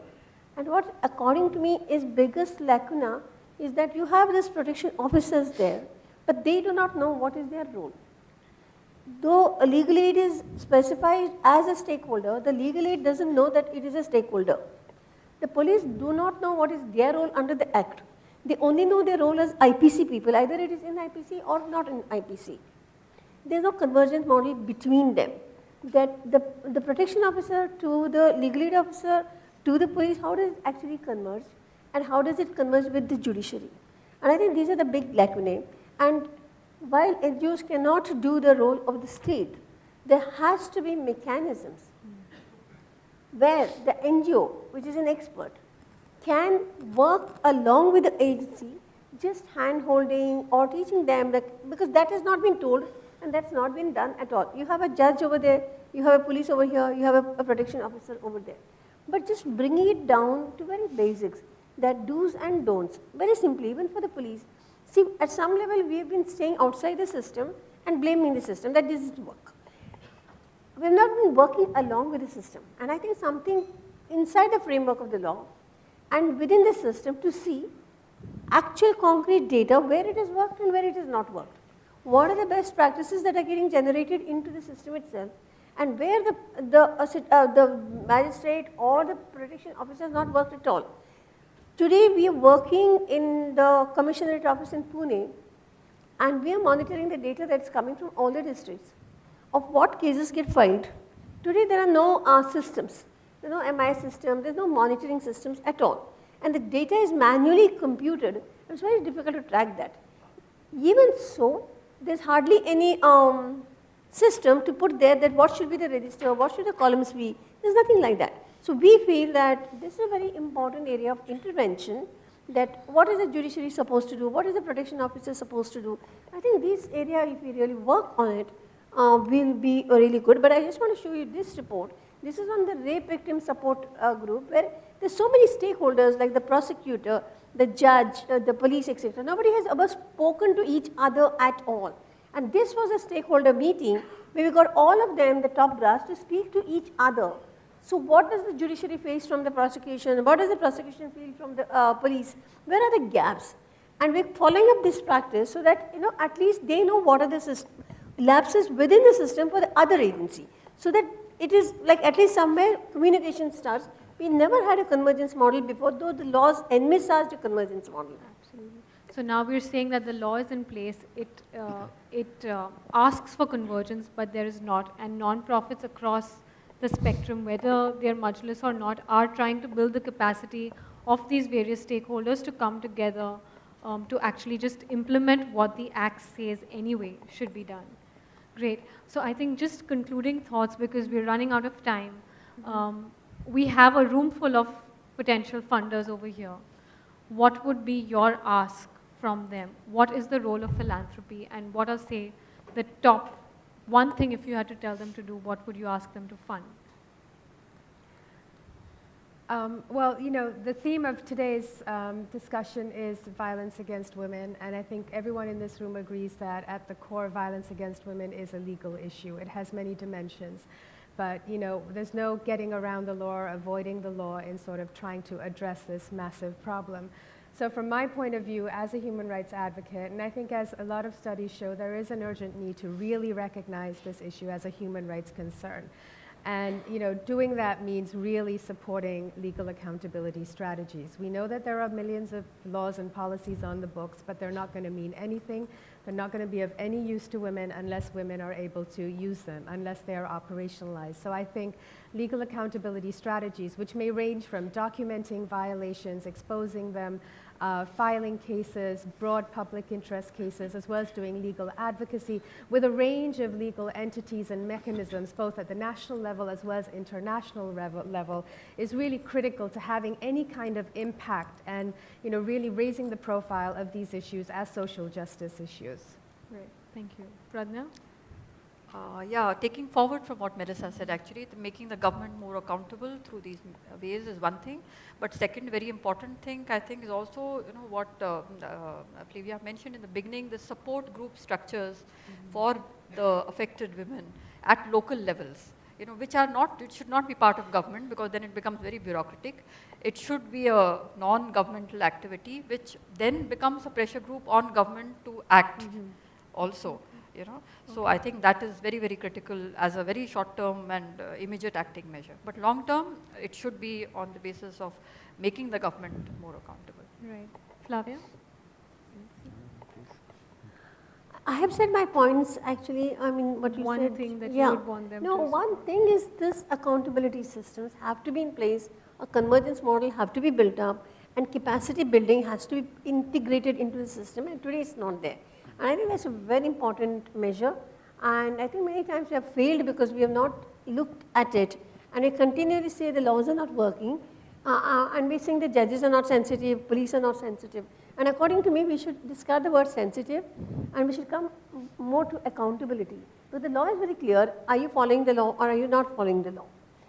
And what, according to me, is biggest lacuna is that you have these protection officers there, but they do not know what is their role. Though a legal aid is specified as a stakeholder, the legal aid doesn't know that it is a stakeholder. The police do not know what is their role under the act. They only know their role as IPC people, either it is in IPC or not in IPC. There is no convergence model between them. That the protection officer to the legal aid officer to the police, how does it actually converge, and how does it converge with the judiciary? And I think these are the big lacunae. And while NGOs cannot do the role of the state, there has to be mechanisms where the NGO, which is an expert, can work along with the agency, just hand-holding or teaching them, because that has not been told and that's not been done at all. You have a judge over there, you have a police over here, you have a protection officer over there. But just bringing it down to very basics, that do's and don'ts, very simply, even for the police. See, at some level we have been staying outside the system and blaming the system that this doesn't work. we have not been working along with the system. And I think something inside the framework of the law and within the system to see actual concrete data where it has worked and where it has not worked. What are the best practices that are getting generated into the system itself, and where the magistrate or the protection officer has not worked at all. Today we are working in the commissionerate office in Pune, and we are monitoring the data that's coming from all the districts of what cases get filed. Today there are no systems, there are no MI system, there's no monitoring systems at all. And the data is manually computed, it's very difficult to track that. Even so, there's hardly any system to put there that what should be the register, what should the columns be, there's nothing like that. So we feel that this is a very important area of intervention, that what is the judiciary supposed to do, what is the protection officer supposed to do. I think this area, if we really work on it, will be really good. But I just want to show you this report. This is on the rape victim support group, where there's so many stakeholders like the prosecutor, the judge, the police, etc. Nobody has ever spoken to each other at all. And this was a stakeholder meeting where we got all of them, the top brass, to speak to each other. So what does the judiciary face from the prosecution? What does the prosecution feel from the police? Where are the gaps? And we're following up this practice so that at least they know what are the lapses within the system for the other agency. So that it is like at least somewhere communication starts. We never had a convergence model before, though the laws envisaged a convergence model. Absolutely. So now we're saying that the law is in place, it asks for convergence, but there is not, and non-profits across the spectrum, whether they're Majlis or not, are trying to build the capacity of these various stakeholders to come together to actually just implement what the Act says anyway should be done. Great. So I think just concluding thoughts, because we're running out of time. We have a room full of potential funders over here. What would be your ask from them? What is the role of philanthropy, and what are, say, the top one thing, if you had to tell them to do, what would you ask them to fund? Well, the theme of today's discussion is violence against women, and I think everyone in this room agrees that at the core, violence against women is a legal issue. It has many dimensions, but there's no getting around the law or avoiding the law in sort of trying to address this massive problem. So from my point of view as a human rights advocate, and I think as a lot of studies show, there is an urgent need to really recognize this issue as a human rights concern. And doing that means really supporting legal accountability strategies. We know that there are millions of laws and policies on the books, but they're not going to mean anything. They're not going to be of any use to women unless women are able to use them, unless they are operationalized. So I think legal accountability strategies, which may range from documenting violations, exposing them, filing cases, broad public interest cases, as well as doing legal advocacy with a range of legal entities and mechanisms, both at the national level as well as international level, is really critical to having any kind of impact and really raising the profile of these issues as social justice issues. Great, thank you. Pradnya? Yeah, taking forward from what Melissa said, actually, making the government more accountable through these ways is one thing. But second, very important thing, I think, is also, what Flavia mentioned in the beginning, the support group structures for the affected women at local levels, which are not, it should not be part of government, because then it becomes very bureaucratic. It should be a non-governmental activity, which then becomes a pressure group on government to act also. So I think that is very, very critical as a very short-term and immediate acting measure. But long-term, it should be on the basis of making the government more accountable. Right. Flavia? I have said my points, actually. I mean, what you said. One thing that you would want them to... No, one thing is this accountability systems have to be in place, a convergence model have to be built up, and capacity building has to be integrated into the system, and today it's not there. And I think that's a very important measure, and I think many times we have failed because we have not looked at it, and we continually say the laws are not working, and we think the judges are not sensitive, police are not sensitive. And according to me, we should discard the word sensitive, and we should come more to accountability. Because the law is very clear, are you following the law or are you not following the law?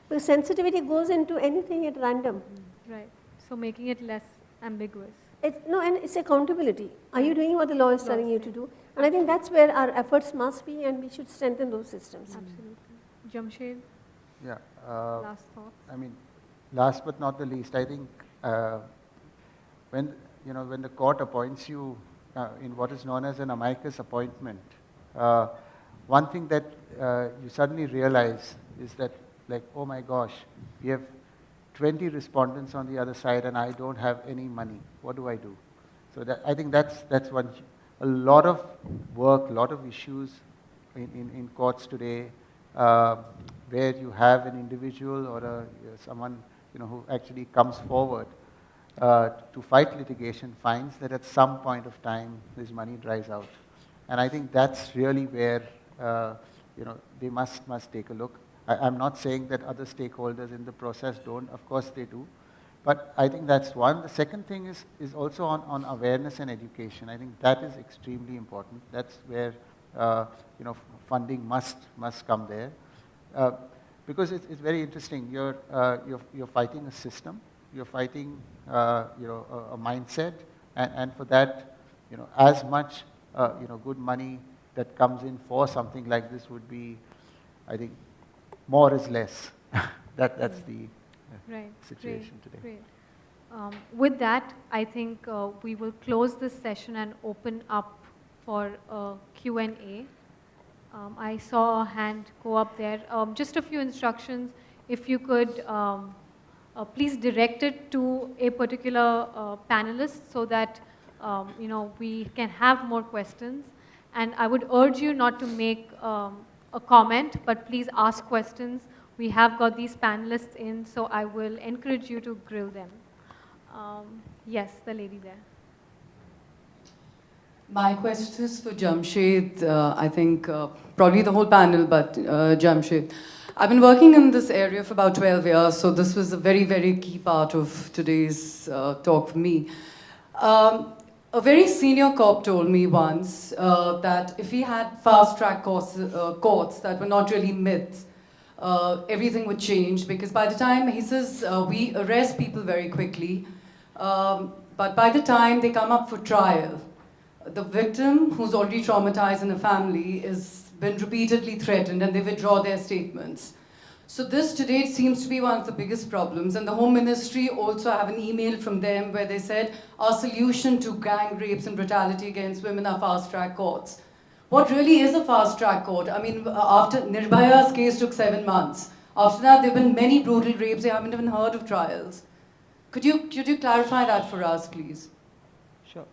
Because sensitivity goes into anything at random. Right, so making it less ambiguous. And it's accountability. Are you doing what the law is telling you to do? And I think that's where our efforts must be, and we should strengthen those systems. Absolutely. Jamshed, Yeah. last thoughts? I mean, last but not the least, I think when when the court appoints you in what is known as an amicus appointment, uh, one thing that you suddenly realize is that, like, oh my gosh, we have 20 respondents on the other side, and I don't have any money. What do I do? So I think that's one. A lot of work, a lot of issues in courts today, uh, where you have an individual or someone who actually comes forward to fight litigation, finds that at some point of time his money dries out, and I think that's really where they must take a look. I'm not saying that other stakeholders in the process don't. Of course they do. But I think that's one. The second thing is also on awareness and education. I think that is extremely important. That's where funding must come there, because it's very interesting. You're fighting a system. You're fighting a mindset, and for that, as much good money that comes in for something like this would be, I think, more is less. That's the Right. situation today. Great. With that, I think we will close this session and open up for a Q&A. I saw a hand go up there. Just a few instructions. If you could please direct it to a particular panelist so that we can have more questions. And I would urge you not to make a comment, but please ask questions. We have got these panelists in, so I will encourage you to grill them. Yes, the lady there. My question is for Jamshed. I think probably the whole panel, but Jamshed. I've been working in this area for about 12 years, so this was a very, very key part of today's talk for me. A very senior cop told me once that if we had fast-track courts that were not really myths, everything would change, because by the time, he says, we arrest people very quickly, but by the time they come up for trial, the victim, who's already traumatized in a family, has been repeatedly threatened, and they withdraw their statements. So this today seems to be one of the biggest problems, and the Home Ministry also have an email from them where they said, our solution to gang rapes and brutality against women are fast-track courts. What really is a fast-track court? I mean, after Nirbhaya's case took 7 months. After that, there have been many brutal rapes. They haven't even heard of trials. Could you clarify that for us, please? Sure.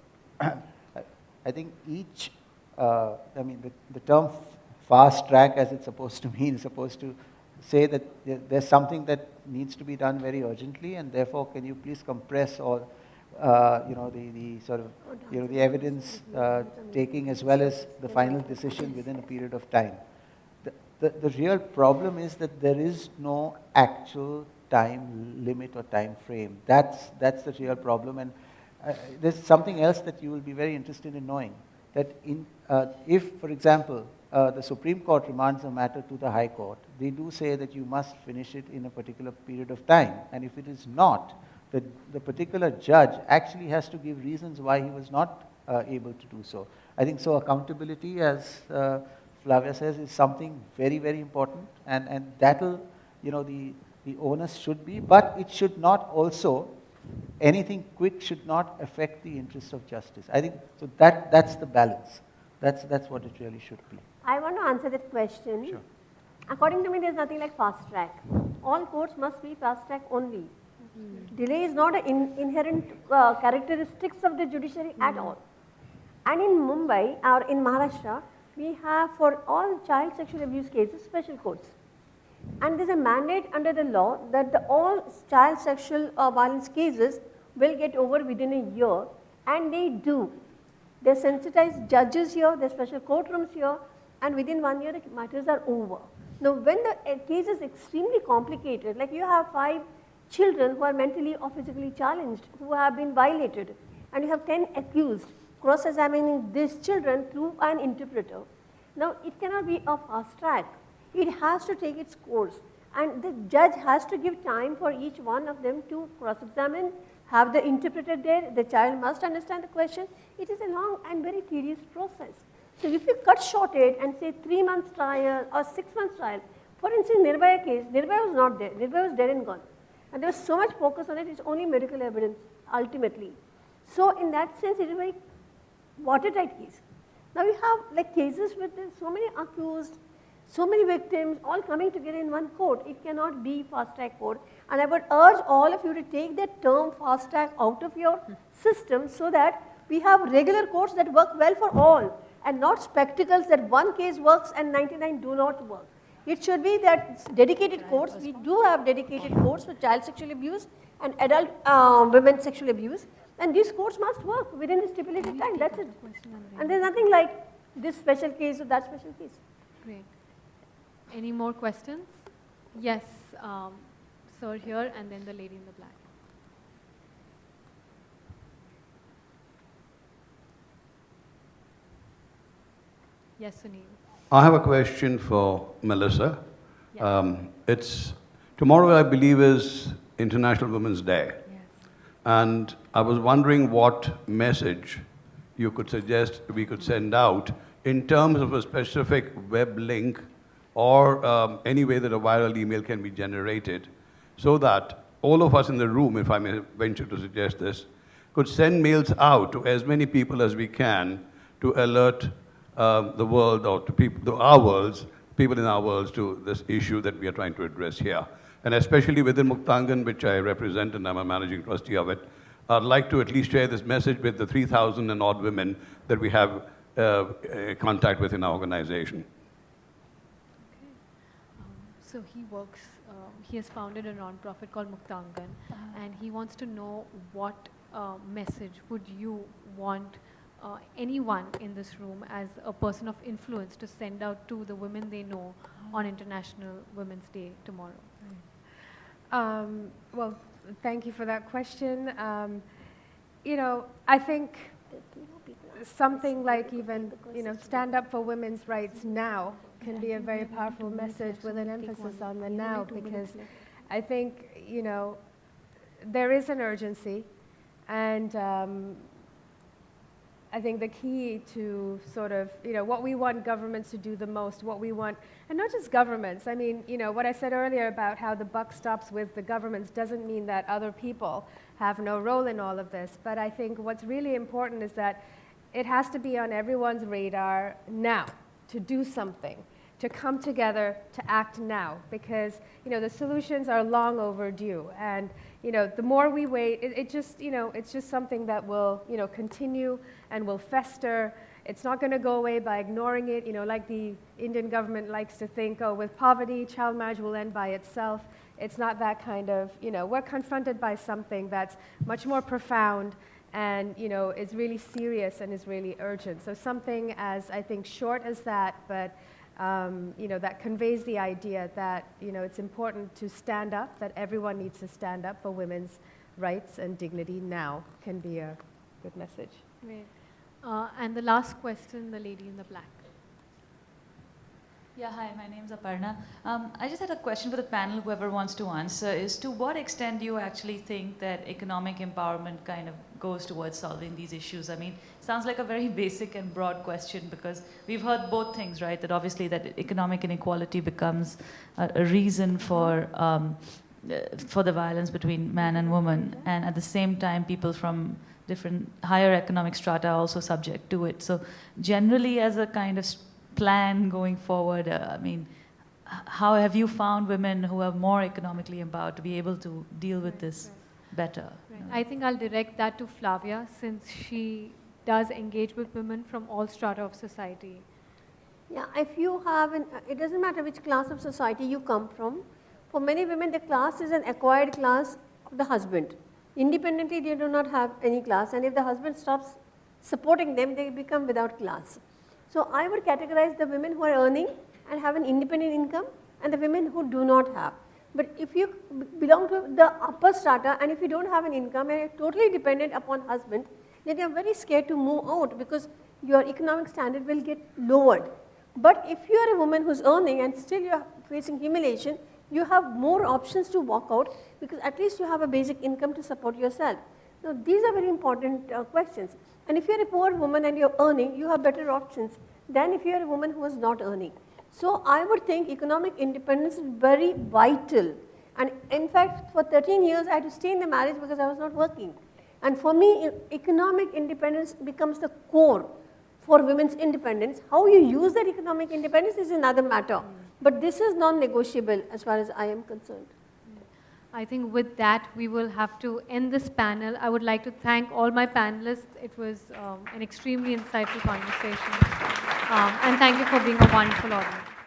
I think the term fast track, as it's supposed to mean, is supposed to say that there's something that needs to be done very urgently, and therefore, can you please compress all the sort of the evidence taking as well as the final decision within a period of time. The real problem is that there is no actual time limit or time frame. That's the real problem, and there's something else that you will be very interested in knowing. That if, for example, the Supreme Court remands a matter to the High Court, they do say that you must finish it in a particular period of time, and if it is not, the particular judge actually has to give reasons why he was not able to do so. I think so. Accountability, as Flavia says, is something very, very important, and that'll, the onus should be, but it should not also, anything quick should not affect the interests of justice. I think so. That's the balance. That's what it really should be. I want to answer that question. Sure. According to me, there's nothing like fast track. All courts must be fast track only. Delay is not an inherent characteristics of the judiciary at all. And in Mumbai or in Maharashtra, we have for all child sexual abuse cases special courts. And there's a mandate under the law that all child sexual violence cases will get over within a year, and they do. They sensitize judges here, there's special courtrooms here, and within 1 year the matters are over. Now when the case is extremely complicated, like you have 5 children who are mentally or physically challenged, who have been violated, and you have 10 accused, cross-examining these children through an interpreter. Now it cannot be a fast track. It has to take its course, and the judge has to give time for each one of them to cross-examine, have the interpreter there, the child must understand the question. It is a long and very tedious process. So if you cut short it and say 3 months trial or 6 months trial, For instance, Nirbhaya case, Nirbhaya was not there. Nirbhaya was dead and gone. And there was so much focus on it, it's only medical evidence, ultimately. So in that sense, it is a very watertight case. Now we have like cases with so many accused, so many victims, all coming together in one court. It cannot be fast track court. And I would urge all of you to take that term fast track out of your system so that we have regular courts that work well for all and not spectacles that one case works and 99 do not work. It should be that dedicated courts. We do have dedicated courts for child sexual abuse and adult women sexual abuse. And these courts must work within the stipulated time. That's it. And there's nothing like this special case or that special case. Great. Any more questions? Yes, sir here, and then the lady in the black. Yes, Sunil. I have a question for Melissa. Yes. It's tomorrow, I believe, is International Women's Day. Yes. And I was wondering what message you could suggest we could send out in terms of a specific web link or any way that a viral email can be generated so that all of us in the room, if I may venture to suggest this, could send mails out to as many people as we can to alert the world or to people, to our worlds, people in our worlds to this issue that we are trying to address here. And especially within Muktangan, which I represent and I'm a managing trustee of it, I'd like to at least share this message with the 3,000 and odd women that we have contact with in our organization. Okay. So he works, he has founded a non-profit called Muktangan, and he wants to know what message would you want anyone in this room as a person of influence to send out to the women they know on International Women's Day tomorrow? Well, thank you for that question. You know, I think something like even, you know, stand up for women's rights now can be a very powerful message with an emphasis on the now, because I think, you know, there is an urgency, and I think the key to sort of, you know, what we want governments to do the most, what we want, and not just governments. I mean, you know, what I said earlier about how the buck stops with the governments doesn't mean that other people have no role in all of this. But I think what's really important is that it has to be on everyone's radar now to do something, to come together, to act now, because, you know, the solutions are long overdue. And, you know, the more we wait, it just, you know, it's just something that will, you know, continue and will fester. It's not going to go away by ignoring it, you know, like the Indian government likes to think, oh, with poverty, child marriage will end by itself. It's not that kind of, you know, we're confronted by something that's much more profound and, you know, is really serious and is really urgent. So something as, I think, short as that, but you know, that conveys the idea that, you know, it's important to stand up, that everyone needs to stand up for women's rights and dignity now can be a good message. Great. And the last question, the lady in the black. Yeah, hi, my name's Aparna. I just had a question for the panel, whoever wants to answer, is to what extent do you actually think that economic empowerment kind of goes towards solving these issues? I mean, it sounds like a very basic and broad question because we've heard both things, right? That obviously that economic inequality becomes a reason for the violence between man and woman, and at the same time, people from different higher economic strata are also subject to it. So generally, as a kind of plan going forward, I mean, how have you found women who are more economically empowered to be able to deal with this better? Right. I think I'll direct that to Flavia, since she does engage with women from all strata of society. Yeah, if you have it doesn't matter which class of society you come from. For many women, the class is an acquired class of the husband. Independently, they do not have any class, and if the husband stops supporting them, they become without class. So I would categorize the women who are earning and have an independent income and the women who do not have. But if you belong to the upper strata and if you don't have an income and you're totally dependent upon husband, then you're very scared to move out because your economic standard will get lowered. But if you are a woman who's earning and still you're facing humiliation, you have more options to walk out because at least you have a basic income to support yourself. Now these are very important questions. And if you're a poor woman and you're earning, you have better options than if you're a woman who is not earning. So I would think economic independence is very vital. And in fact, for 13 years, I had to stay in the marriage because I was not working. And for me, economic independence becomes the core for women's independence. How you use that economic independence is another matter. But this is non-negotiable as far as I am concerned. I think with that, we will have to end this panel. I would like to thank all my panelists. It was an extremely insightful conversation. And thank you for being a wonderful audience.